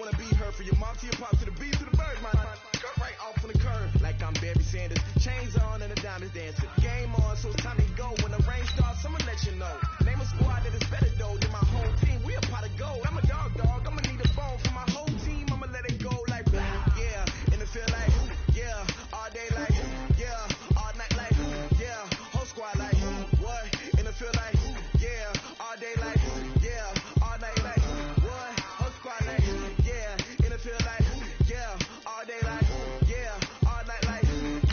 wanna be her from your mom to your pop to the beat to the bird, my cut right off on the curb. Like I'm Barry Sanders, chains on and the diamonds dancing. Game on, so it's time to go. When the rain starts, I'ma let you know. Name a squad that is better though than my whole team. We a pot of gold. I'm a dog, I'ma need a phone for my whole team. I'ma let it go like, yeah. And it feel like, yeah. All day like, yeah. All night like, yeah. Whole squad like, what? And it feel like, yeah. All day like, yeah. All night like, what? Whole squad like, yeah. And it feel like, yeah. All day like, yeah. All night like,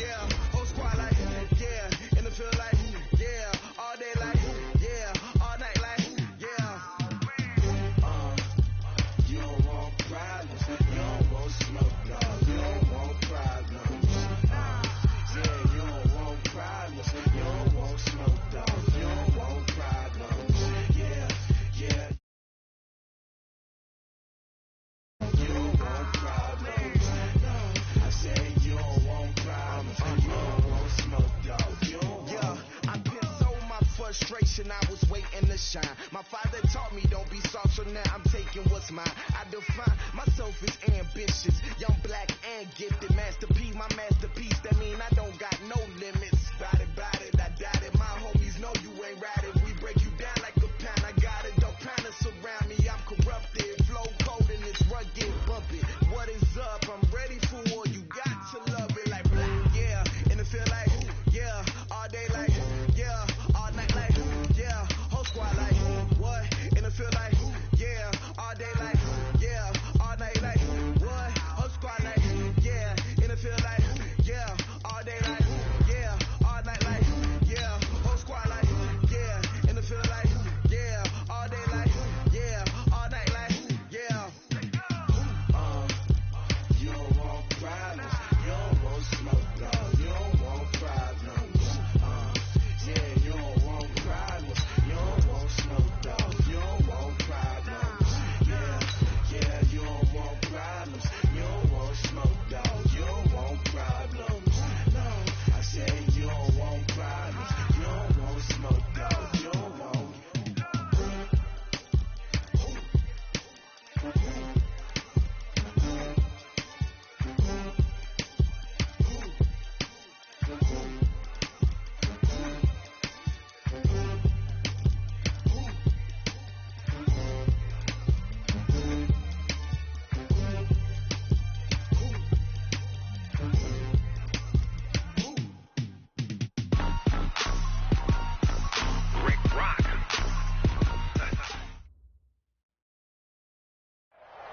yeah. Whole squad like, yeah. And it feel like, yeah. All day like, yeah. All night like, yeah. You don't want problems. You don't want smoke, no. You don't want problems. Yeah, you don't want problems. You don't want smoke, though. You don't want problems. Yeah, yeah. You don't want problems. No, I say you don't want problems. You don't want smoke, though. You don't want. I pissed so my frustration, I was waiting to shine. My father taught me don't be soft, so now I'm taking what's mine. I define myself as ambitious, young, black, and gifted. Master P, my masterpiece. That mean I don't got no limits. Bout it, I doubt it. My homies know you ain't right it. We break you down like a pound. I got it, don't panic surround me. I'm corrupted, flow cold and it's rugged, bumpy. What is up? I'm ready for war. You got to love it like black, yeah. And it feel like, yeah. All day like, yeah. All night like, yeah. Whole squad like, what? And it feel like, yeah. All day like, yeah. All night like, what? Whole squad like, yeah. And it feel like, yeah. All day like, yeah. All night like, yeah. Whole squad like, yeah. And it feel like, yeah. All day like, yeah. All night like, yeah. You don't want problems. You don't want smoke, no. You don't want problems. Yeah, you don't want problems. You don't want smoke, no. You don't want problems. Yeah, yeah, you don't want problems. You don't want smoke, no. You don't want problems. No, I say you don't want problems. You don't want smoke, no. You don't want.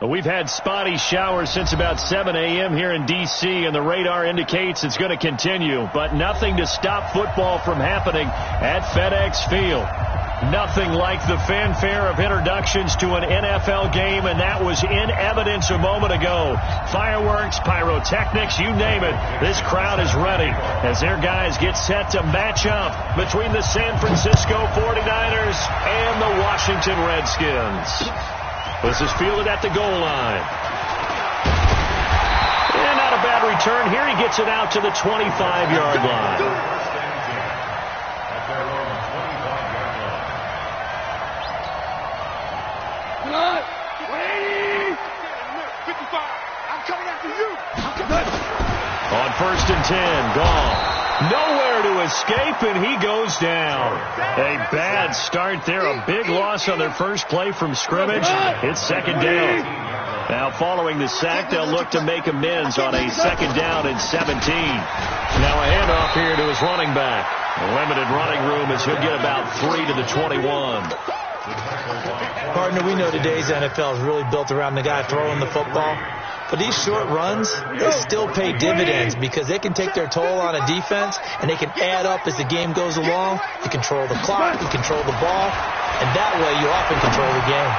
We've had spotty showers since about 7 a.m. here in D.C., and the radar indicates it's going to continue, but nothing to stop football from happening at FedEx Field. Nothing like the fanfare of introductions to an NFL game, and that was in evidence a moment ago. Fireworks, pyrotechnics, you name it. This crowd is ready as their guys get set to match up between the San Francisco 49ers and the Washington Redskins. This is fielded at the goal line. And not a bad return here. He gets it out to the 25-yard line. On 1st and 10, gone. Nowhere to escape, and he goes down. A bad start there. A big loss on their first play from scrimmage. It's second down. Now, following the sack, they'll look to make amends on a second down and 17. Now a handoff here to his running back. Limited running room as he'll get about 3 to the 21. Partner, we know today's NFL is really built around the guy throwing the football. But these short runs, they still pay dividends because they can take their toll on a defense, and they can add up as the game goes along. You control the clock, you control the ball, and that way you often control the game.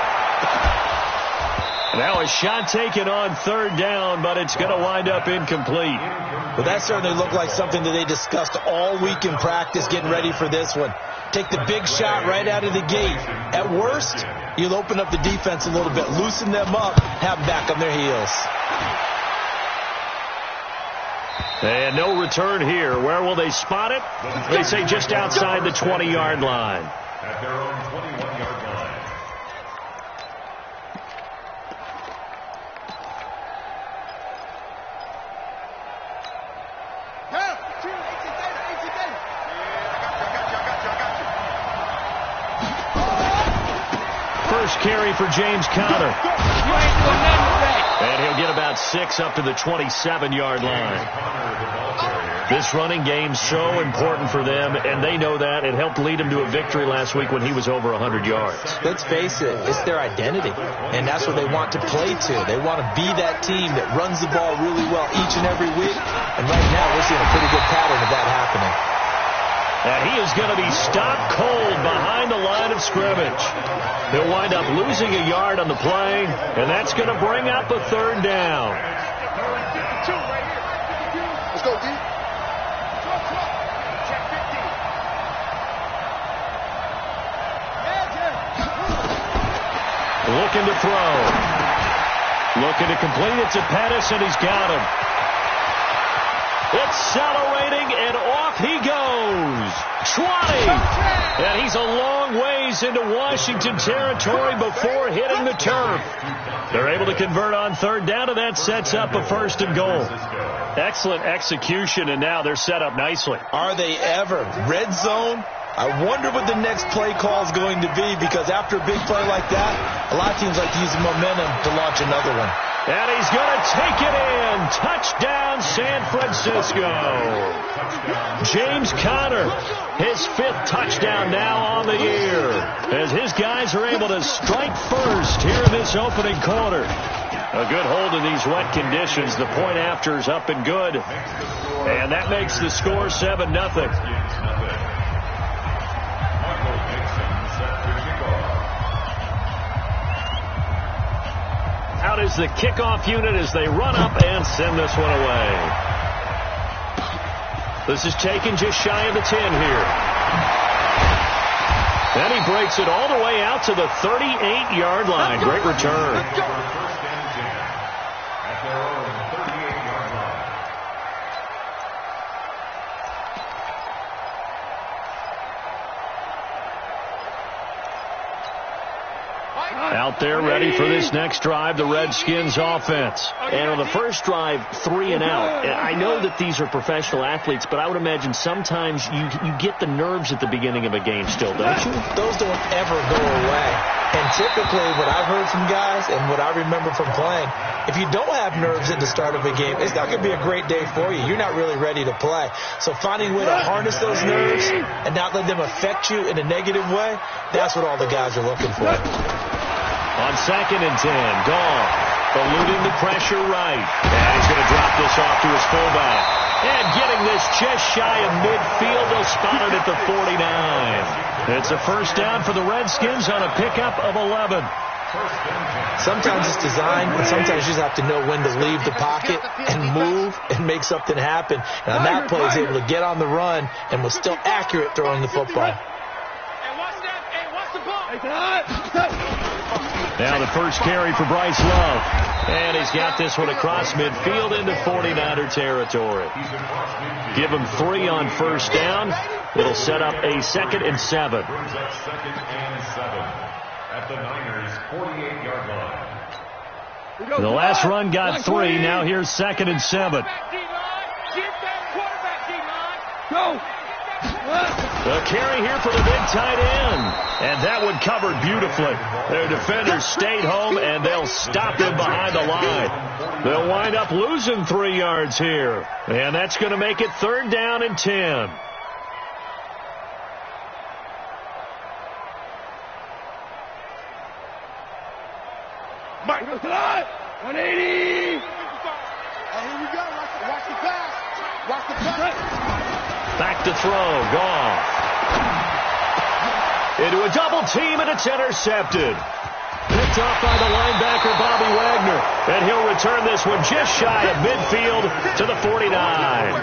Now a shot taken on third down, but it's going to wind up incomplete. Well, that certainly looked like something that they discussed all week in practice getting ready for this one. Take the big shot right out of the gate. At worst, you'll open up the defense a little bit, loosen them up, have them back on their heels. And no return here. Where will they spot it? They say just outside the 20-yard line. At their own 21-yard line. first carry for James Conner. And he'll get about 6 up to the 27-yard line. This running game's so important for them, and they know that. It helped lead them to a victory last week when he was over 100 yards. Let's face it, it's their identity, and that's what they want to play to. They want to be that team that runs the ball really well each and every week, and right now we're seeing a pretty good pattern of that happening. And he is going to be stopped cold behind the line of scrimmage. He'll wind up losing a yard on the play, and that's going to bring up a third down. Let's go, D. Looking to throw. Looking to complete it to Pettis, and he's got him. Accelerating, and off he goes. 20. And he's a long ways into Washington territory before hitting the turf. They're able to convert on third down, and that sets up a 1st and goal. Excellent execution, and now they're set up nicely. Are they ever? Red zone? I wonder what the next play call is going to be, because after a big play like that, a lot of teams like to use the momentum to launch another one. And he's going to take it in. Touchdown, San Francisco. James Conner, his 5th touchdown now on the year, as his guys are able to strike first here in this opening quarter. A good hold in these wet conditions. The point after is up and good. And that makes the score 7-0. Out is the kickoff unit as they run up and send this one away. This is taken just shy of the 10 here. And he breaks it all the way out to the 38-yard line. Great return. Out there ready for this next drive, the Redskins offense. And on the first drive, 3 and out. I know that these are professional athletes, but I would imagine sometimes you get the nerves at the beginning of a game still, don't you? Those don't ever go away. And typically what I've heard from guys and what I remember from playing, if you don't have nerves at the start of a game, it's not going to be a great day for you. You're not really ready to play. So finding a way to harness those nerves and not let them affect you in a negative way, that's what all the guys are looking for. On 2nd and 10, Goff eluding the pressure right. And he's going to drop this off to his fullback. And getting this just shy of midfield, they'll spot it at the 49. It's a 1st down for the Redskins on a pickup of 11. Sometimes it's designed, and sometimes you just have to know when to leave the pocket and move and make something happen. And on that play, he's able to get on the run and was still accurate throwing the football. Now the first carry for Bryce Love. And he's got this one across midfield into 49er territory. Give him 3 on 1st down. It'll set up a 2nd and 7. At the Niners' 48-yard line. The last run got 3. Now here's 2nd and 7. Go. The carry here for the big tight end. And that one covered beautifully. Their defenders stayed home, and they'll stop him behind the line. They'll wind up losing 3 yards here. And that's going to make it 3rd down and 10. Mike, 180. Here we go. Watch the pass. Watch the pass. Back to throw. Goff. Into a double team, and it's intercepted. Picked off by the linebacker, Bobby Wagner. And he'll return this one just shy of midfield to the 49.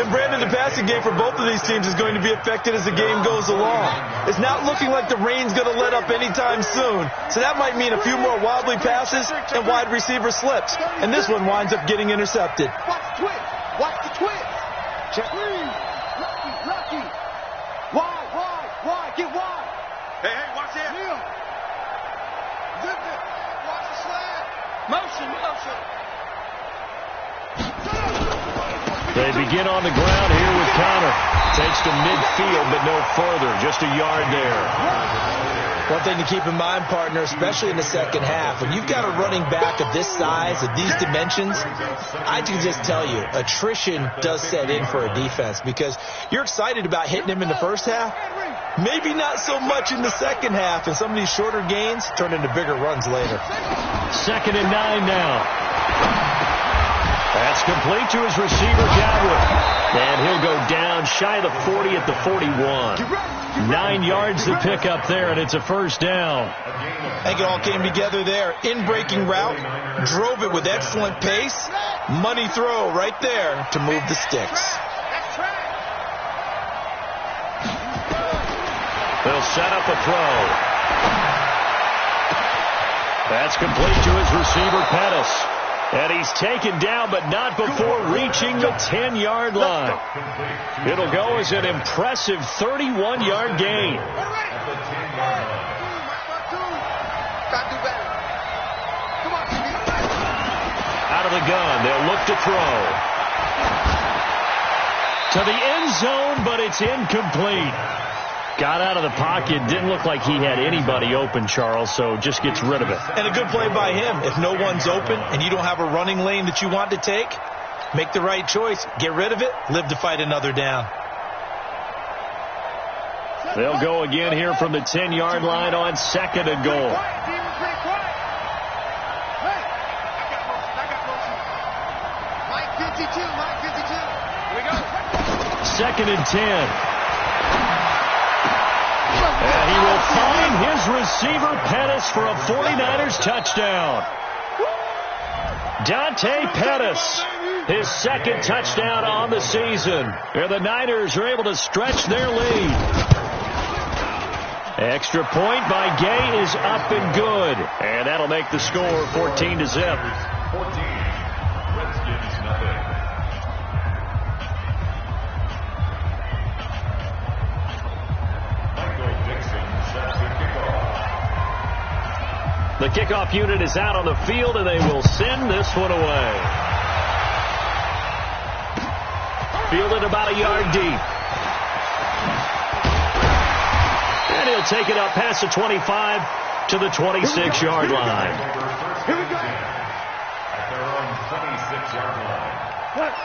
And Brandon, the passing game for both of these teams is going to be affected as the game goes along. It's not looking like the rain's going to let up anytime soon. So that might mean a few more wobbly passes and wide receiver slips. And this one winds up getting intercepted. Watch the twist. Watch the twist. Check. Lucky. Wide. Get wide. Hey, watch it. Zip it. Watch the slide. Motion. They begin on the ground here with Conner. Takes to midfield, but no further. Just a yard there. One thing to keep in mind, partner, especially in the second half, when you've got a running back of this size, of these dimensions, I can just tell you, attrition does set in for a defense because you're excited about hitting him in the first half. Maybe not so much in the second half, and some of these shorter gains turn into bigger runs later. 2nd and 9 now. That's complete to his receiver, Godwin. And he'll go down shy of the 40 at the 41. 9 yards to pick up there, and it's a first down. I think it all came together there. In-breaking route, drove it with excellent pace. Money throw right there to move the sticks. They'll set up a throw. That's complete to his receiver, Pettis. And he's taken down, but not before reaching the 10-yard line. It'll go as an impressive 31-yard gain. Out of the gun, they'll look to throw. To the end zone, but it's incomplete. Got out of the pocket. Didn't look like he had anybody open, Charles, so just gets rid of it. And a good play by him. If no one's open and you don't have a running lane that you want to take, make the right choice. Get rid of it. Live to fight another down. They'll go again here from the 10-yard line on 2nd and goal. Second and 10. And he will find his receiver, Pettis, for a 49ers touchdown. Dante Pettis, his 2nd touchdown on the season. And the Niners are able to stretch their lead. Extra point by Gay is up and good. And that'll make the score 14-0. 14. Redskins nothing. The kickoff unit is out on the field, and they will send this one away. Fielded about a yard deep. And he'll take it up past the 25 to the 26-yard line. Here we go. At their own 26-yard line.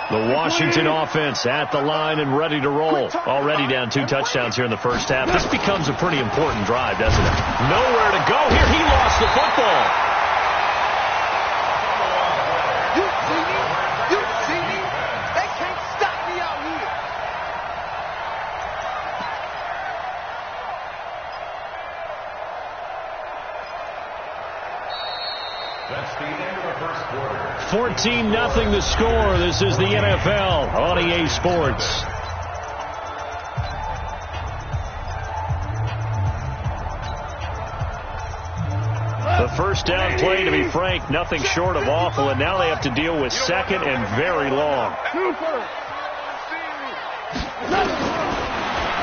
The Washington offense at the line and ready to roll. Already down 2 touchdowns here in the first half. This becomes a pretty important drive, doesn't it? Nowhere to go here. He lost the football. You see me? You see me? They can't stop me out here. That's the end of the first quarter. 14-0 the score. This is the NFL on EA Sports. The first down play, to be frank, nothing short of awful, and now they have to deal with 2nd and very long.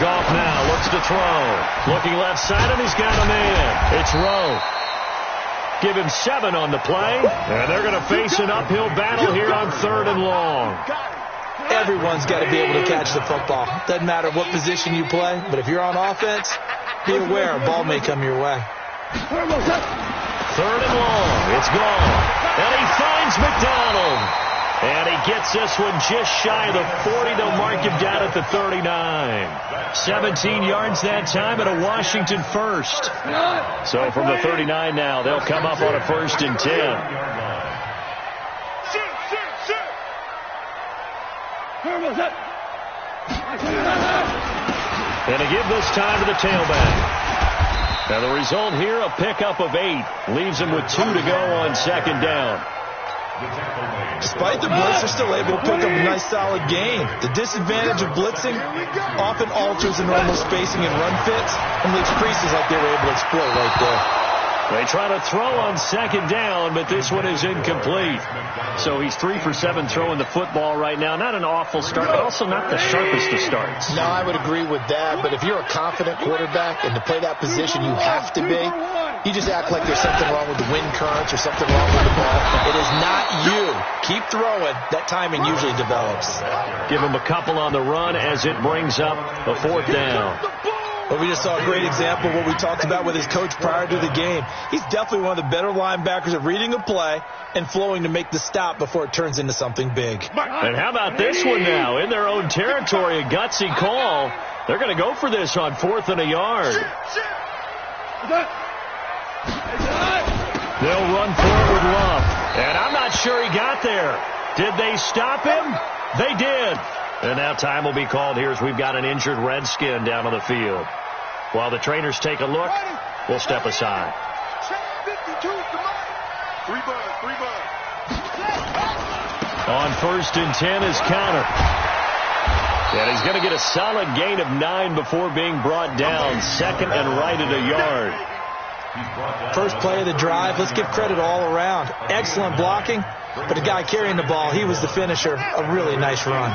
Goff now looks to throw. Looking left side, and he's got a man. It's Rowe. Give him 7 on the play, and they're going to face an uphill battle here on 3rd and long. Everyone's got to be able to catch the football. Doesn't matter what position you play, but if you're on offense, be aware a ball may come your way. 3rd and long. It's gone. And he finds McDonald. And he gets this one just shy of the 40. They'll mark him down at the 39. 17 yards that time and a Washington first. So from the 39 now, they'll come up on a 1st and 10. And to give this time to the tailback. And the result here, a pickup of 8. Leaves him with 2 to go on 2nd down. Despite the blitz, they're still able to pick up a nice solid gain. The disadvantage of blitzing often alters the normal spacing and run fits and leaves creases like they were able to exploit right there. They try to throw on 2nd down, but this one is incomplete. So he's 3 for 7 throwing the football right now. Not an awful start, but also not the sharpest of starts. No, I would agree with that. But if you're a confident quarterback and to play that position you have to be, you just act like there's something wrong with the wind currents or something wrong with the ball. It is not you. Keep throwing. That timing usually develops. Give him a couple on the run as it brings up a 4th down. Well, we just saw a great example of what we talked about with his coach prior to the game. He's definitely one of the better linebackers at reading a play and flowing to make the stop before it turns into something big. And how about this one now? In their own territory, a gutsy call. They're going to go for this on 4th and a yard. They'll run for it with Love. And I'm not sure he got there. Did they stop him? They did. And now time will be called here as we've got an injured Redskin down on the field. While the trainers take a look, we'll step aside. On 1st and 10 is Counter. And he's going to get a solid gain of 9 before being brought down. 2nd and right at a yard. First play of the drive. Let's give credit all around. Excellent blocking. But the guy carrying the ball, he was the finisher. A really nice run.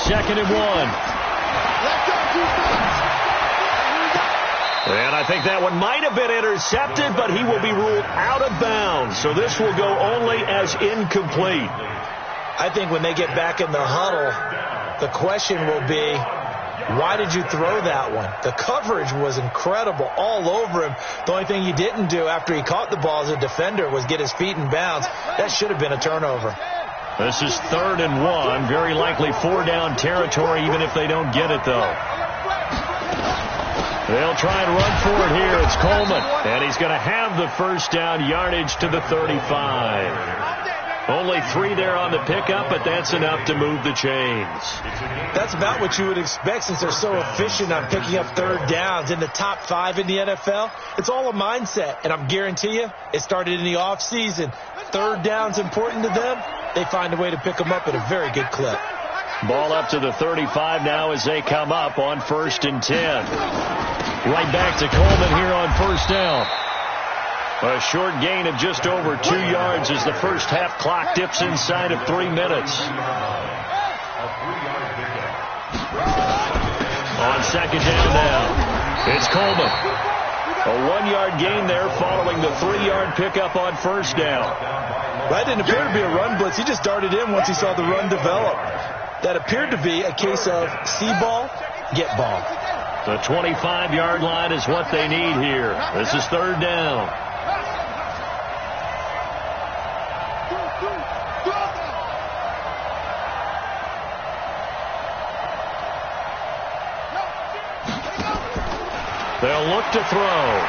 Second and 1. And I think that one might have been intercepted, but he will be ruled out of bounds. So this will go only as incomplete. I think when they get back in the huddle, the question will be, why did you throw that one? The coverage was incredible all over him. The only thing he didn't do after he caught the ball as a defender was get his feet in bounds. That should have been a turnover. This is 3rd and 1. Very likely 4-down territory, even if they don't get it, though. They'll try and run for it here. It's Coleman. And he's going to have the first down yardage to the 35. Only 3 there on the pickup, but that's enough to move the chains. That's about what you would expect since they're so efficient on picking up 3rd downs in the top 5 in the NFL. It's all a mindset, and I'm guarantee you it started in the offseason. 3rd down's important to them. They find a way to pick them up at a very good clip. Ball up to the 35 now as they come up on 1st and 10. Right back to Coleman here on 1st down. A short gain of just over 2 yards as the first half clock dips inside of 3 minutes. On 2nd down now, it's Coleman. A 1-yard gain there following the 3-yard pickup on 1st down. That didn't appear to be a run blitz. He just darted in once he saw the run develop. That appeared to be a case of see ball, get ball. The 25-yard line is what they need here. This is 3rd down. They'll look to throw.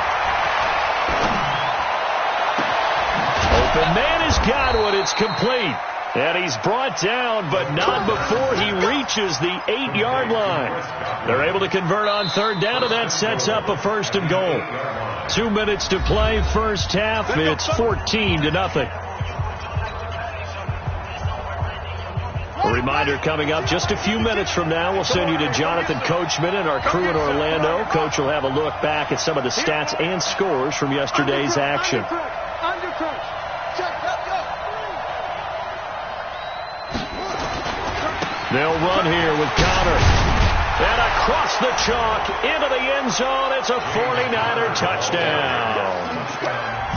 Open man has got one. It's complete. And he's brought down, but not before he reaches the 8-yard line. They're able to convert on 3rd down, and that sets up a 1st and goal. 2 minutes to play, first half. It's 14-0. A reminder coming up just a few minutes from now, we'll send you to Jonathan Coachman and our crew in Orlando. Coach will have a look back at some of the stats and scores from yesterday's action. They'll run here with Counter. And across the chalk into the end zone. It's a 49er touchdown.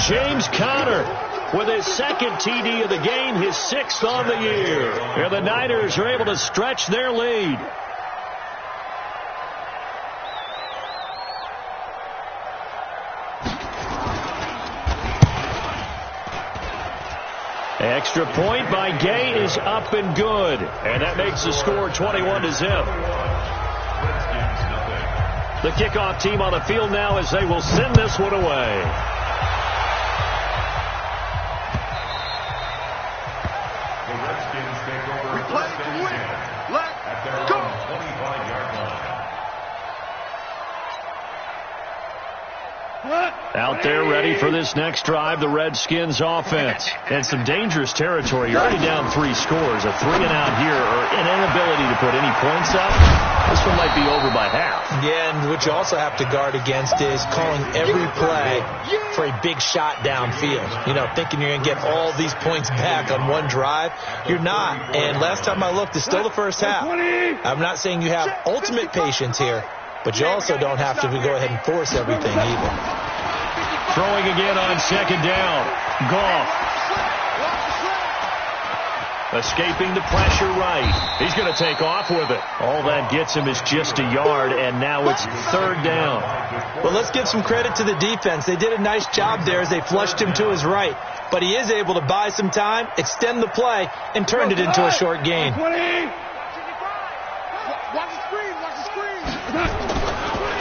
James Conner with his 2nd TD of the game, his 6th on the year. And the Niners are able to stretch their lead. Extra point by Gay is up and good. And that makes the score 21-0. The kickoff team on the field now as they will send this one away. The Redskins take over. We play to win. Let's go. 25-yard line. Out there ready for this next drive, the Redskins offense. And some dangerous territory. You're already down 3 scores. A 3-and-out here or an inability to put any points up. This one might be over by half. Yeah, and what you also have to guard against is calling every play for a big shot downfield. You know, thinking you're going to get all these points back on one drive. You're not. And last time I looked, it's still the first half. I'm not saying you have ultimate patience here, but you also don't have to go ahead and force everything either. Throwing again on second down. Goff. Escaping the pressure right. He's going to take off with it. All that gets him is just a yard, and now it's third down. Well, let's give some credit to the defense. They did a nice job there as they flushed him to his right. But he is able to buy some time, extend the play, and turn it into a short gain. Watch the screen.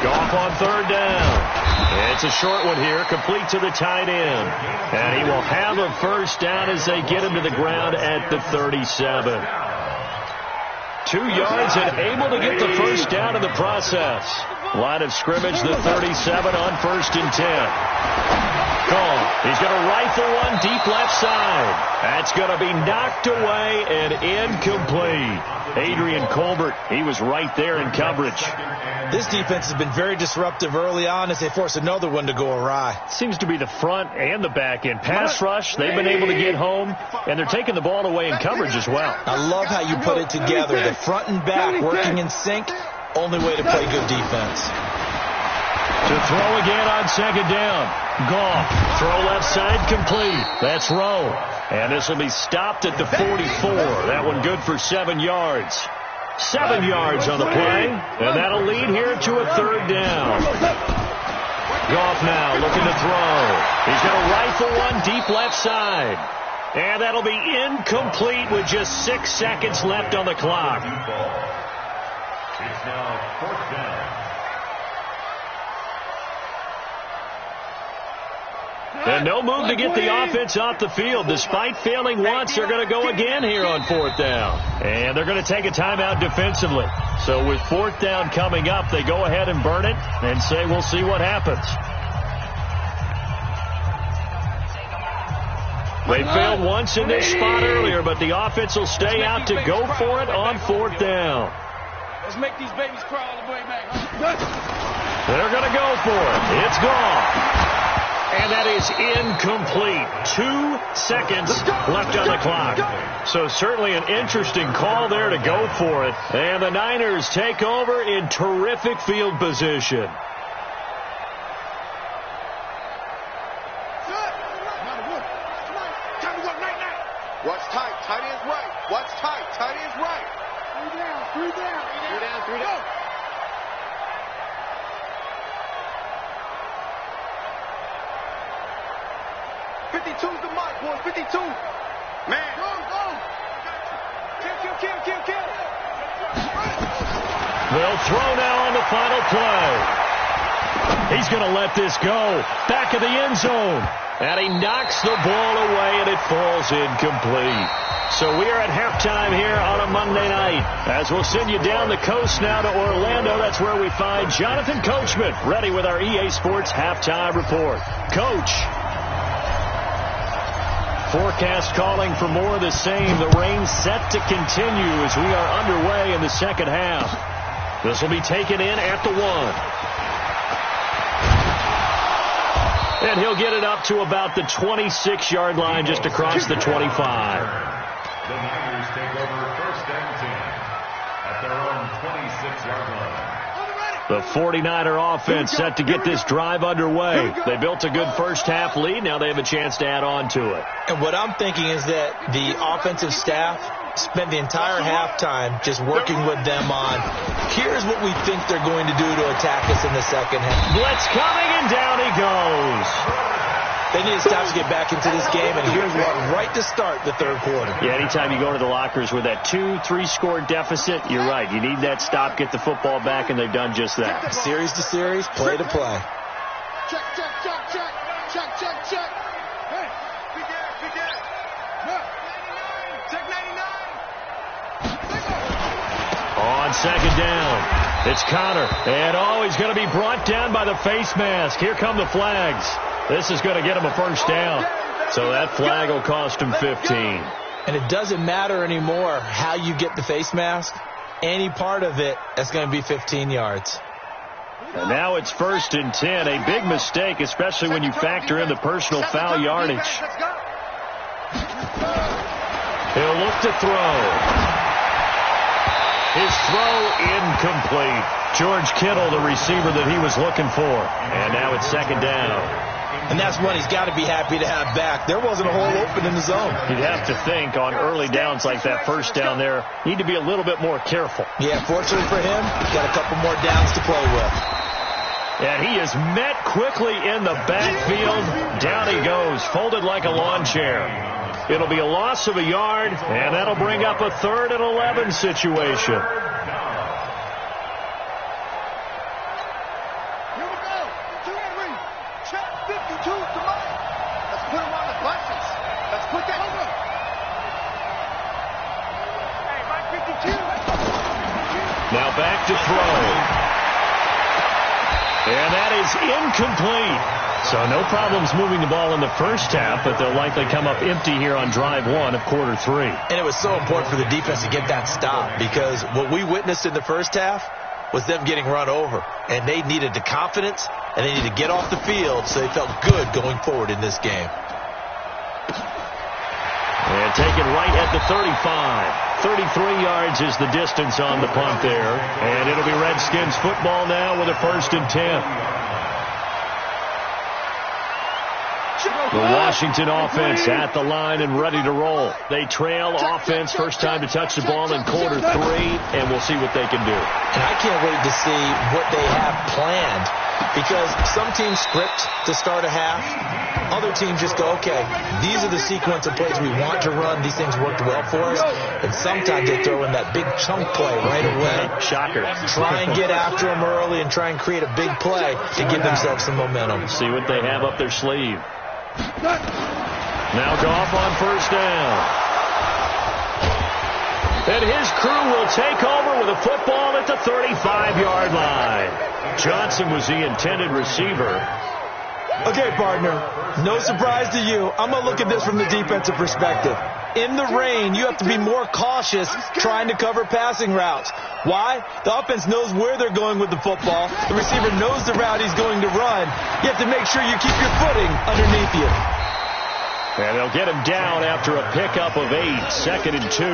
Goff on third down. It's a short one here, complete to the tight end. And he will have a first down as they get him to the ground at the 37. 2 yards and able to get the first down in the process. Line of scrimmage, the 37 on 1st and 10. Goff. He's going to rifle one deep left side. That's going to be knocked away and incomplete. Adrian Colbert, he was right there in coverage. This defense has been very disruptive early on as they force another one to go awry. Seems to be the front and the back end. Pass rush, they've been able to get home, and they're taking the ball away in coverage as well. I love how you put it together. The front and back working in sync, only way to play good defense. To throw again on second down. Goff, throw left side complete. That's Rowe. And this will be stopped at the 44. That one good for 7 yards. 7 yards on the play, and that'll lead here to a third down. Goff now looking to throw. He's going to rifle one deep left side. And that'll be incomplete with just 6 seconds left on the clock. It's now 4th down. And no move to get the offense off the field. Despite failing once, they're going to go again here on 4th down. And they're going to take a timeout defensively. So with 4th down coming up, they go ahead and burn it and say we'll see what happens. They failed once in this spot earlier, but the offense will stay out to go for it on 4th down. Let's make these babies crawl all the way back. They're going to go for it. It's gone. And that is incomplete. 2 seconds left on the clock. So certainly an interesting call there to go for it. And the Niners take over in terrific field position. Watch tight. Tight end's right. Watch tight. Tight end's right. 3 down. 3 down. 52's the mark, boys. 52. Man. Go. Kill. They'll throw now on the final play. He's going to let this go. Back of the end zone. And he knocks the ball away, and it falls incomplete. So we are at halftime here on a Monday night. As we'll send you down the coast now to Orlando. That's where we find Jonathan Coachman, ready with our EA Sports halftime report. Coach. Forecast calling for more of the same. The rain set to continue as we are underway in the second half. This will be taken in at the 1. And he'll get it up to about the 26-yard line just across the 25. The Niners take over 1st and 10 at their own 26-yard line. The 49er offense set to get this drive underway. They built a good first half lead. Now they have a chance to add on to it. And what I'm thinking is that the offensive staff spent the entire halftime just working with them on, here's what we think they're going to do to attack us in the second half. Blitz coming, and down he goes. They need to stop to get back into this game, and here's one right to start the third quarter. Yeah, anytime you go to the lockers with that 2-3 score deficit, you're right. You need that stop, get the football back, and they've done just that. Series to series, play to play. Check. Hey, we get it. Check 99. On second down, it's Connor. And, he's going to be brought down by the face mask. Here come the flags. This is going to get him a first down. So that flag will cost him 15. And it doesn't matter anymore how you get the face mask. Any part of it, that's going to be 15 yards. And now it's 1st and 10. A big mistake, especially when you factor in the personal foul yardage. He'll look to throw. His throw incomplete. George Kittle, the receiver that he was looking for. And now it's 2nd down. And And that's one he's got to be happy to have back. There wasn't a hole open in the zone. You'd have to think on early downs like that first down there, need to be a little bit more careful. Yeah, fortunately for him, he's got a couple more downs to play with. And he is met quickly in the backfield. Down he goes, folded like a lawn chair. It'll be a loss of a yard, and that'll bring up a 3rd and 11 situation. Here we go. 2 and 3. Check 52 to Mike. Let's put him on the buses. Let's put that over. Hey, Mike 52. Now back to throw. And that is incomplete. So no problems moving the ball in the first half, but they'll likely come up empty here on drive 1 of quarter 3. And it was so important for the defense to get that stop, because what we witnessed in the first half was them getting run over. And they needed the confidence, and they needed to get off the field so they felt good going forward in this game. And taken right at the 35. 33 yards is the distance on the punt there. And it'll be Redskins football now with a 1st and 10. The Washington offense at the line and ready to roll. They trail offense, first time to touch the ball in quarter 3, and we'll see what they can do. And I can't wait to see what they have planned, because some teams script to start a half. Other teams just go, okay, these are the sequence of plays we want to run. These things worked well for us. And sometimes they throw in that big chunk play right away. Shocker. Try and get after them early and try and create a big play to give themselves some momentum. See what they have up their sleeve. Now Goff on 1st down. And his crew will take over with a football at the 35-yard line. Johnson was the intended receiver. Okay, partner, no surprise to you. I'm going to look at this from the defensive perspective. In the rain, you have to be more cautious trying to cover passing routes. Why? The offense knows where they're going with the football. The receiver knows the route he's going to run. You have to make sure you keep your footing underneath you. And they'll get him down after a pickup of 8, 2nd and 2.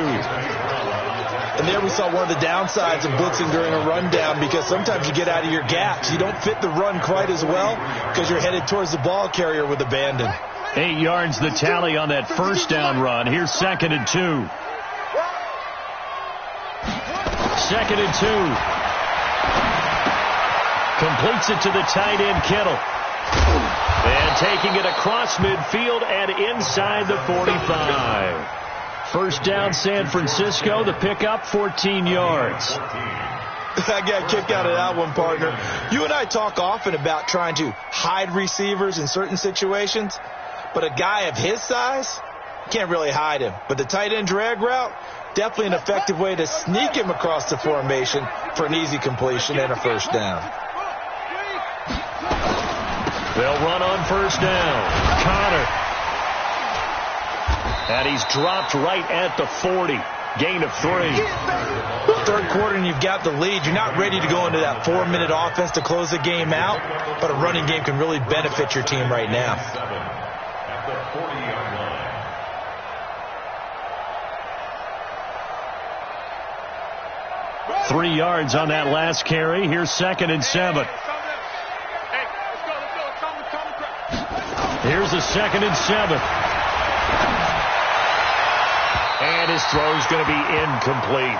And there we saw one of the downsides of blitzing during a rundown, because sometimes you get out of your gaps. You don't fit the run quite as well because you're headed towards the ball carrier with abandon. 8 yards the tally on that 1st down run. Here's 2nd and 2. 2nd and 2. Completes it to the tight end, Kittle. And taking it across midfield and inside the 45. 1st down, San Francisco. The pickup, 14 yards. I got a kick out of that one, partner. You and I talk often about trying to hide receivers in certain situations, but a guy of his size, can't really hide him. But the tight end drag route, definitely an effective way to sneak him across the formation for an easy completion and a 1st down. They'll run on 1st down. Connor. And he's dropped right at the 40. Gain of 3. 3rd quarter and you've got the lead. You're not ready to go into that 4-minute offense to close the game out, but a running game can really benefit your team right now. At the 40-yard line. 3 yards on that last carry. Here's 2nd and 7. Here's a 2nd and 7. And his throw's going to be incomplete.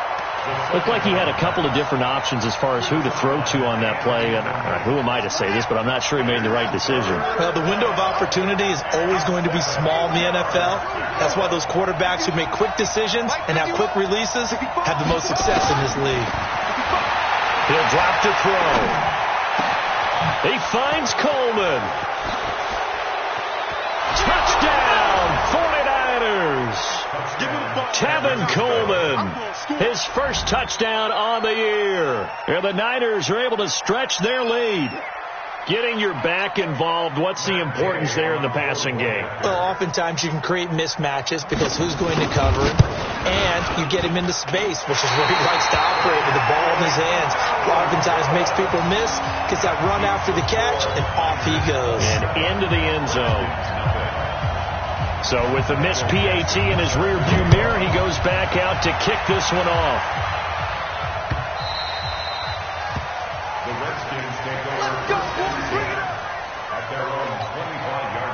Looked like he had a couple of different options as far as who to throw to on that play. And who am I to say this, but I'm not sure he made the right decision. Well, the window of opportunity is always going to be small in the NFL. That's why those quarterbacks who make quick decisions and have quick releases have the most success in this league. He'll drop to throw. He finds Coleman. Touchdown, 49ers. Tevin Coleman, his first touchdown on the year. And the Niners are able to stretch their lead. Getting your back involved, what's the importance there in the passing game? Well, oftentimes you can create mismatches because who's going to cover him? And you get him into space, which is where he likes to operate with the ball in his hands. Oftentimes makes people miss, gets that run after the catch, and off he goes. And into the end zone. So with the missed PAT in his rearview mirror, he goes back out to kick this one off. The Redskins take over at their own 25-yard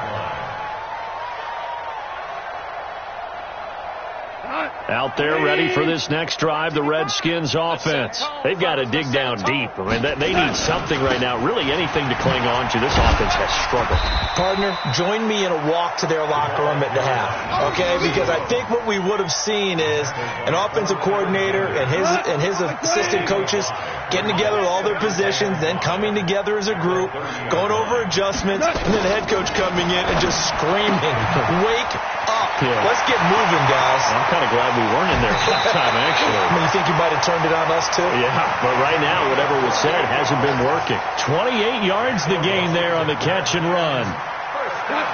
Out there ready for this next drive, the Redskins offense. They've got to dig down deep. I mean, they need something right now, really anything to cling on to. This offense has struggled. Partner, join me in a walk to their locker room at the half, okay? Because I think what we would have seen is an offensive coordinator and his assistant coaches getting together with all their positions, then coming together as a group, going over adjustments, and then the head coach coming in and just screaming, wake up. Yeah. Let's get moving, guys. I'm kind of glad we weren't in there halftime, actually. You think you might have turned it on us, too? Yeah, but right now, whatever was said hasn't been working. 28 yards the gain there on the catch and run.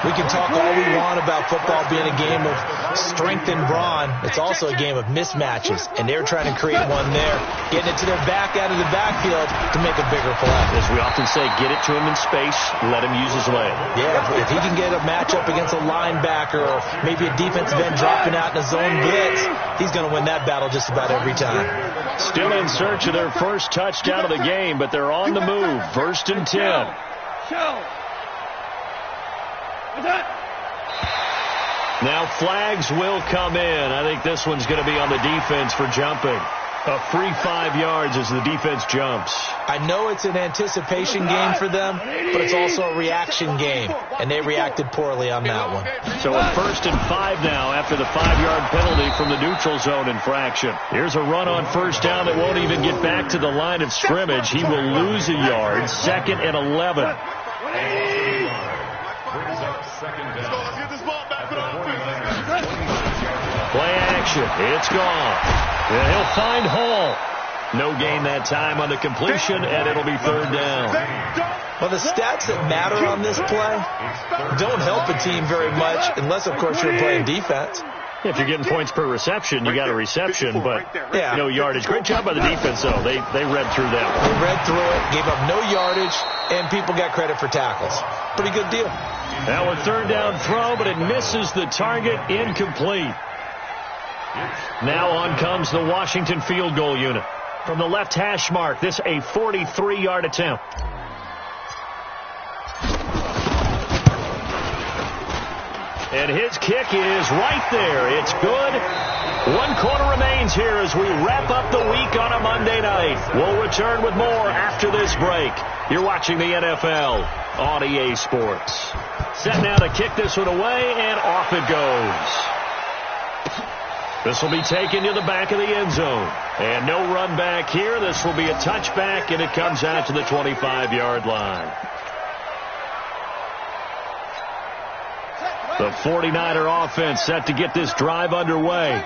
We can talk all we want about football being a game of strength and brawn. It's also a game of mismatches, and they're trying to create one there, getting it to their back out of the backfield to make a bigger play. As we often say, get it to him in space, let him use his leg. Yeah, if he can get a matchup against a linebacker or maybe a defensive end dropping out in a zone blitz, he's going to win that battle just about every time. Still in search of their first touchdown of the game, but they're on the move. 1st and 10. Now flags will come in. I think this one's going to be on the defense for jumping. A free 5 yards as the defense jumps. I know it's an anticipation game for them, but it's also a reaction game, and they reacted poorly on that one. So a 1st and 5 now after the 5-yard penalty from the neutral zone infraction. Here's a run on 1st down that won't even get back to the line of scrimmage. He will lose a yard. 2nd and 11. Brings up 2nd down. Let's get this ball back. Play action. It's gone. And he'll find Hall. No gain that time on the completion, and it'll be 3rd down. Well, the stats that matter on this play don't help a team very much unless, of course, you're playing defense. If you're getting points per reception, you got a reception, but no yardage. Great job by the defense, though. They read through that one. They read through it, gave up no yardage, and people got credit for tackles. Pretty good deal. Now a 3rd down throw, but it misses the target, incomplete. Now on comes the Washington field goal unit. From the left hash mark, this a 43-yard attempt. And his kick is right there. It's good. 1 quarter remains here as we wrap up the week on a Monday night. We'll return with more after this break. You're watching the NFL on EA Sports. Set now to kick this one away, and off it goes. This will be taken to the back of the end zone. And no run back here. This will be a touchback, and it comes out to the 25-yard line. The 49er offense set to get this drive underway.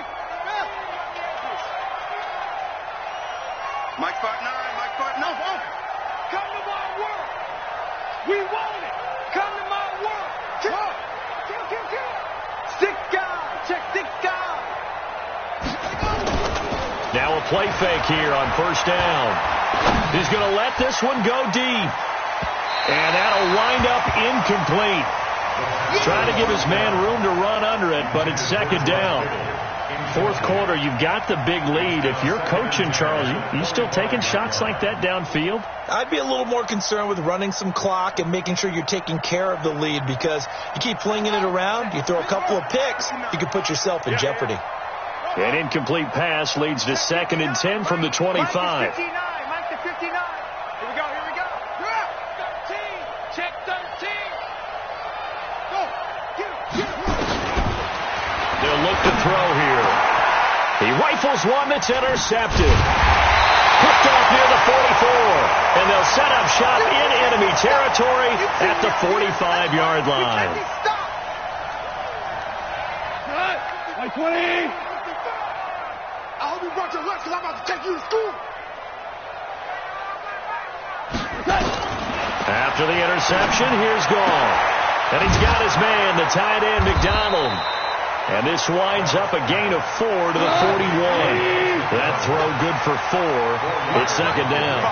Mike 5'9", no. Come to my world. We want it. Come to my world. Kill. Stick guy. Check stick guy. Now a play fake here on 1st down. He's going to let this one go deep. And that'll wind up incomplete. Trying to give his man room to run under it, but it's 2nd down. 4th quarter, you've got the big lead. If you're coaching, Charles, you still taking shots like that downfield? I'd be a little more concerned with running some clock and making sure you're taking care of the lead, because you keep flinging it around, you throw a couple of picks, you could put yourself in jeopardy. An incomplete pass leads to 2nd and 10 from the 25. Mike to 59. Here we go. 13. Check 13. Go. Get him. They'll look to throw here. He rifles one that's intercepted. Picked off near the 44. And they'll set up shop in enemy territory at the 45-yard line. Mike 20. I hope you brought your lunch because I'm about to take you to school. After the interception, here's Gall. And he's got his man, the tight end, McDonald. And this winds up a gain of 4 to the 41. That throw good for 4. It's 2nd down.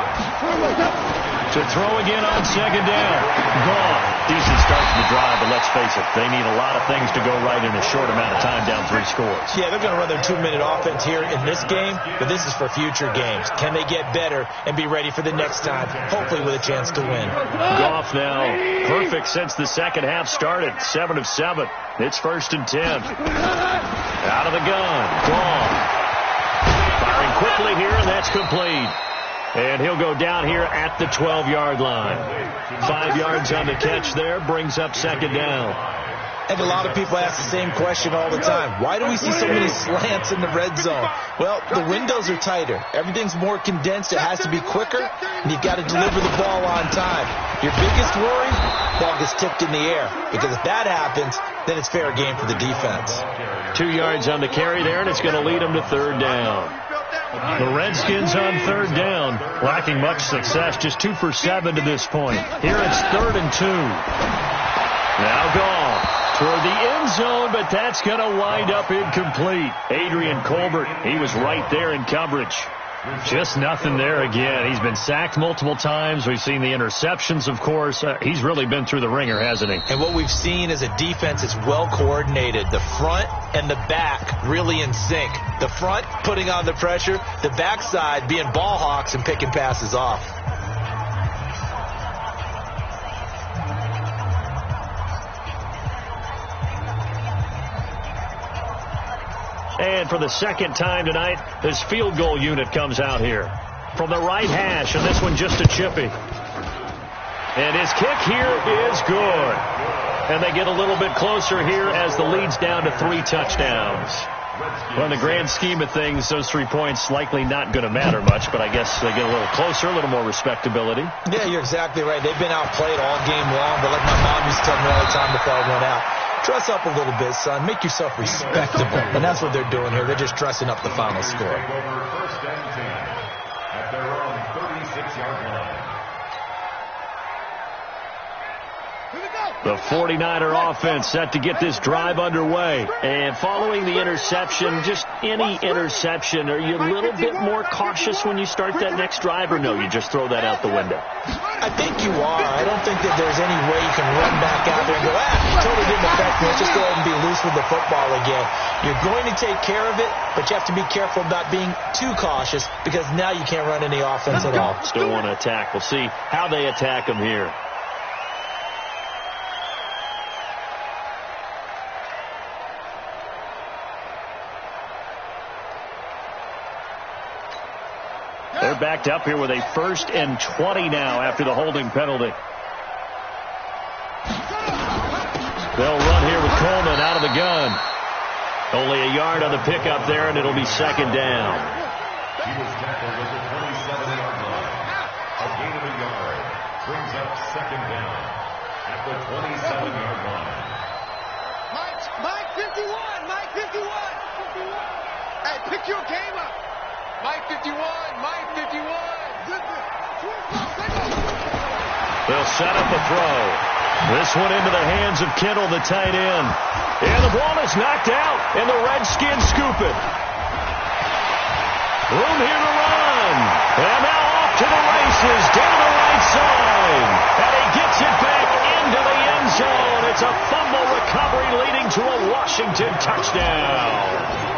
To throw again on 2nd down. Gall. Decent start to the drive, but let let's face it, they need a lot of things to go right in a short amount of time, down 3 scores. Yeah, they're going to run their 2-minute offense here in this game, but this is for future games. Can they get better and be ready for the next time, hopefully with a chance to win? Goff now perfect since the second half started, 7 of 7. It's 1st and 10. Out of the gun, Goff. Firing quickly here, and that's complete. And he'll go down here at the 12-yard line. 5 yards on the catch there, brings up 2nd down. I think a lot of people ask the same question all the time. Why do we see so many slants in the red zone? Well, the windows are tighter. Everything's more condensed. It has to be quicker, and you've got to deliver the ball on time. Your biggest worry, ball gets tipped in the air. Because if that happens, then it's fair game for the defense. 2 yards on the carry there, and it's going to lead them to 3rd down. The Redskins on 3rd down, lacking much success, just 2 for 7 to this point. Here it's 3rd and 2. Now Goff toward the end zone, but that's going to wind up incomplete. Adrian Colbert, he was right there in coverage. Just nothing there again. He's been sacked multiple times. We've seen the interceptions, of course. He's really been through the ringer, hasn't he? And what we've seen is a defense that's well coordinated. The front and the back really in sync. The front putting on the pressure, the backside being ball hawks and picking passes off. And for the second time tonight, this field goal unit comes out here from the right hash, and this one just a chippy. And his kick here is good. And they get a little bit closer here as the lead's down to 3 touchdowns. Well, in the grand scheme of things, those 3 points likely not going to matter much, but I guess they get a little closer, a little more respectability. Yeah, you're exactly right. They've been outplayed all game long, but like my mom used to tell me all the time before I went out, dress up a little bit, son. Make yourself respectable. And that's what they're doing here. They're just dressing up the final score. Over 1st and 10 at their own 36-yard line. The 49er offense set to get this drive underway. And following the interception, just any interception, are you a little bit more cautious when you start that next drive, or no, you just throw that out the window? I think you are. I don't think that there's any way you can run back out there and go, totally didn't affect me. Let's just go ahead and be loose with the football again. You're going to take care of it, but you have to be careful about being too cautious because now you can't run any offense at all. Still want to attack. We'll see how they attack him here. They're backed up here with a 1st and 20 now after the holding penalty. They'll run here with Coleman out of the gun. Only a yard on the pickup there, and it'll be 2nd down. He was tackled at the 27-yard line. A gain of a yard brings up 2nd down at the 27-yard line. Mike 51, Mike 51. Hey, pick your game up. Mike 51, Mike 51. They'll set up a throw. This one into the hands of Kittle, the tight end. And the ball is knocked out, and the Redskins scoop it. Room here to run. And now off to the races, down the right side. And he gets it back into the end zone. It's a fumble recovery leading to a Washington touchdown.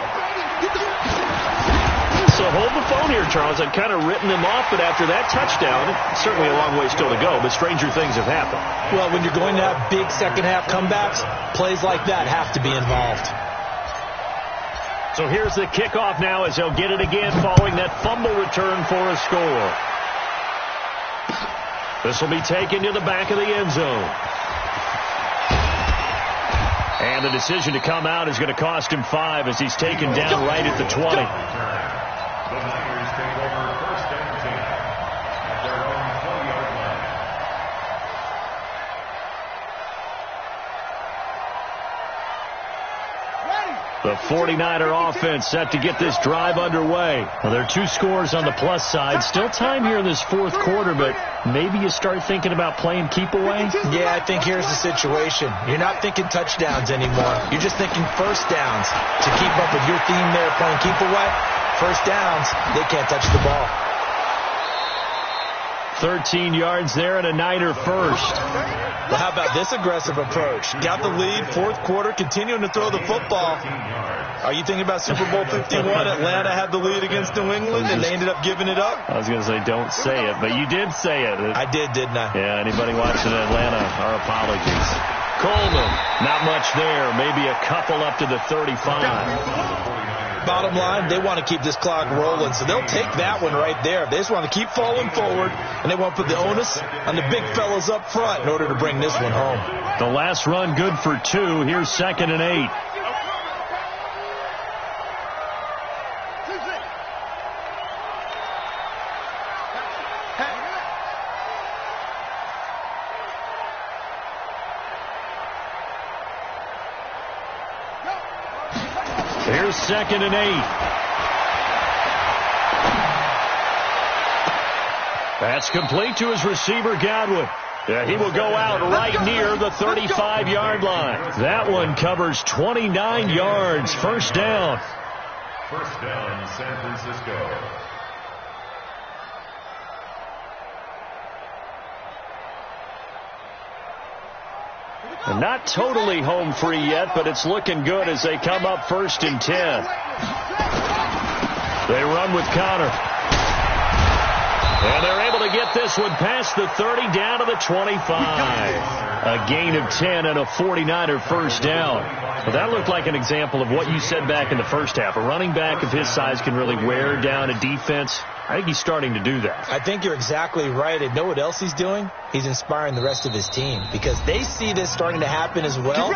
So hold the phone here, Charles. I'd kind of written them off, but after that touchdown, certainly a long way still to go, but stranger things have happened. Well, when you're going to have big second-half comebacks, plays like that have to be involved. So here's the kickoff now as they'll get it again following that fumble return for a score. This will be taken to the back of the end zone. And the decision to come out is going to cost him 5 as he's taken down right at the 20. The Niners take over 1st and 10 at their own 20-yard line. The 49er offense set to get this drive underway. Well, there are 2 scores on the plus side. Still time here in this 4th quarter, but maybe you start thinking about playing keep away? Yeah, I think here's the situation. You're not thinking touchdowns anymore. You're just thinking first downs. To keep up with your theme there, playing keep away, first downs, they can't touch the ball. 13 yards there and a Niner first. Well, how about this aggressive approach? Got the lead, fourth quarter, continuing to throw the football. Are you thinking about Super Bowl 51? Atlanta had the lead against New England, and they ended up giving it up? I was going to say don't say it, but you did say it. I did, didn't I? Yeah, anybody watching Atlanta, our apologies. Coleman, not much there. Maybe a couple up to the 35. Bottom line, they want to keep this clock rolling, so they'll take that one right there. They just want to keep falling forward, and they want to put the onus on the big fellas up front in order to bring this one home. The last run good for 2. Here's 2nd and 8. Here's 2nd and 8. That's complete to his receiver, Godwin. Yeah, he will go out right near the 35-yard line. That one covers 29 yards. First down. First down, San Francisco. Not totally home free yet, but it's looking good as they come up 1st and 10. They run with Connor. And they're able to get this one past the 30 down to the 25. A gain of 10 and a 49er first down. Well, that looked like an example of what you said back in the first half. A running back of his size can really wear down a defense. I think he's starting to do that. I think you're exactly right. And know what else he's doing? He's inspiring the rest of his team because they see this starting to happen as well.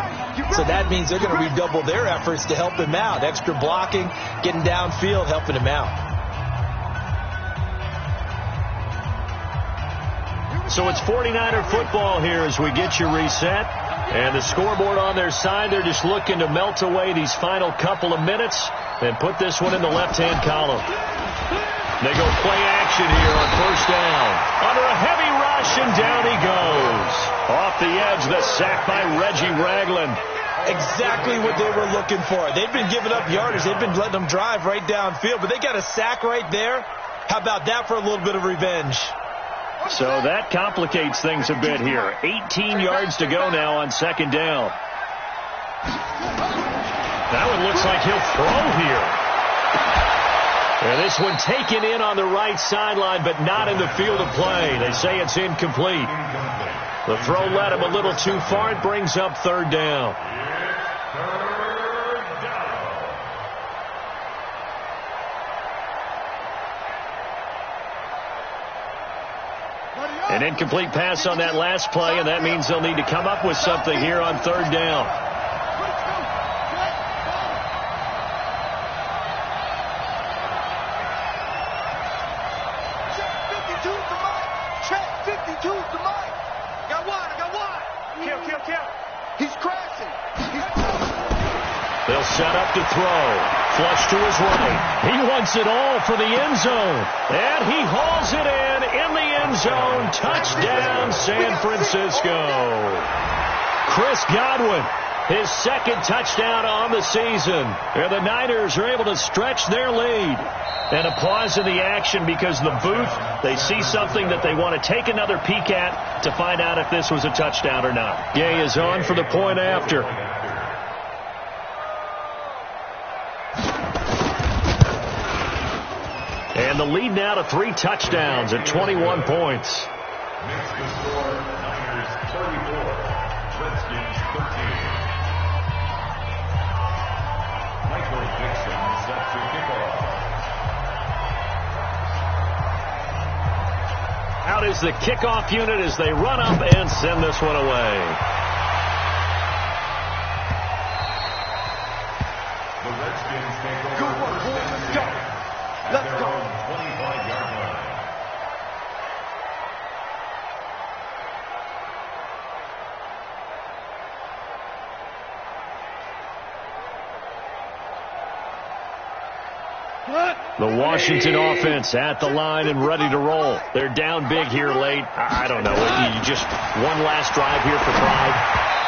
So that means they're going to redouble their efforts to help him out. Extra blocking, getting downfield, helping him out. So it's 49er football here as we get you reset. And the scoreboard on their side, they're just looking to melt away these final couple of minutes and put this one in the left-hand column. They go play action here on first down. Under a heavy rush, and down he goes. Off the edge, the sack by Reggie Ragland. Exactly what they were looking for. They've been giving up yardage. They've been letting them drive right downfield, but they got a sack right there. How about that for a little bit of revenge? So that complicates things a bit here. 18 yards to go now on 2nd down. That one looks like he'll throw here. And this one taken in on the right sideline, but not in the field of play. They say it's incomplete. The throw led him a little too far. It brings up 3rd down. An incomplete pass on that last play, and that means they'll need to come up with something here on 3rd down. Check 52's the mic. Got one. Kill. He's crashing. They'll set up to throw. Flush to his right. He wants it all for the end zone. And he hauls it in the end zone. Touchdown, San Francisco. Chris Godwin, his 2nd touchdown on the season. And the Niners are able to stretch their lead. And applause in the action because the booth, they see something that they want to take another peek at to find out if this was a touchdown or not. Gay is on for the point after. And the lead now to 3 touchdowns at 21 points. Makes the score Niners 34, Redskins 13. Michael Dixon set to kick off. Out is the kickoff unit as they run up and send this one away. The Redskins take over first and 10. Let's go. 25-yard line. The Washington offense at the line and ready to roll. They're down big here late. I don't know. You just one last drive here for pride.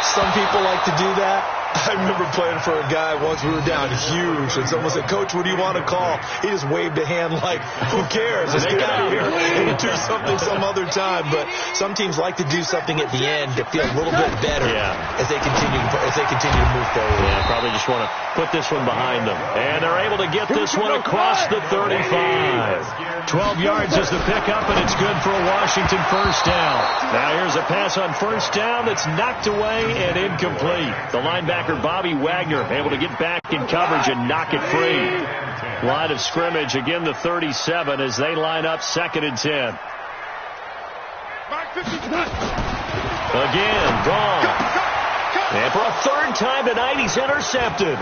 Some people like to do that. I remember playing for a guy once. We were down huge, and someone said, "Coach, what do you want to call?" He just waved a hand like, "Who cares? Let's get out of here and do something some other time." But some teams like to do something at the end to feel a little bit better as they continue to move forward. Yeah, probably just want to put this one behind them. And they're able to get this one across the 35. 12 yards is the pickup, and it's good for a Washington first down. Now here's a pass on first down that's knocked away and incomplete. The linebacker Bobby Wagner able to get back in coverage and knock it free. Line of scrimmage, again the 37 as they line up 2nd and 10. Again, gone. And for a third time tonight, he's intercepted.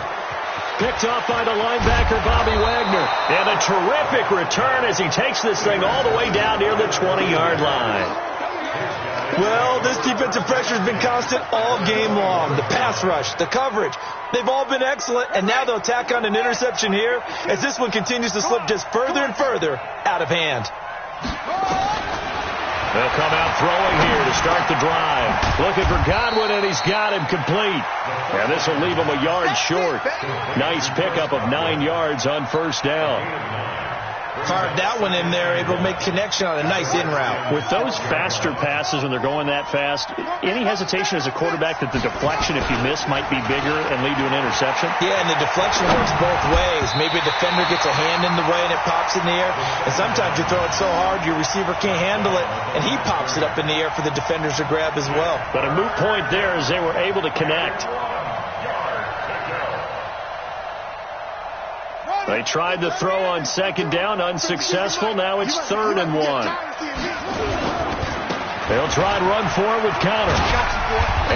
Picked off by the linebacker, Bobby Wagner. And a terrific return as he takes this thing all the way down near the 20-yard line. Well, this defensive pressure has been constant all game long. The pass rush, the coverage, they've all been excellent, and now they'll tack on an interception here as this one continues to slip just further and further out of hand. They'll come out throwing here to start the drive. Looking for Godwin, and he's got him complete. And this will leave him a yard short. Nice pickup of 9 yards on first down. Carved that one in there, able to make connection on a nice in route. With those faster passes, when they're going that fast, any hesitation as a quarterback that the deflection, if you miss, might be bigger and lead to an interception? Yeah, and the deflection works both ways. Maybe a defender gets a hand in the way and it pops in the air. And sometimes you throw it so hard your receiver can't handle it, and he pops it up in the air for the defenders to grab as well. But a moot point there as they were able to connect. They tried to throw on 2nd down, unsuccessful. Now it's 3rd and 1. They'll try and run for it with Connor.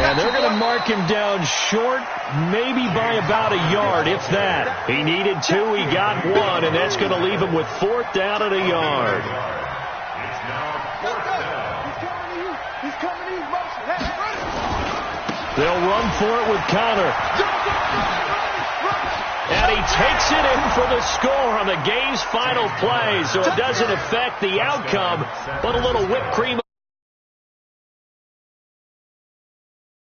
And they're going to mark him down short, maybe by about a yard, if that. He needed 2, he got 1, and that's going to leave him with 4th down and a yard. It's now 4th down. They'll run for it with Connor. And he takes it in for the score on the game's final play, so it doesn't affect the outcome, but a little whipped cream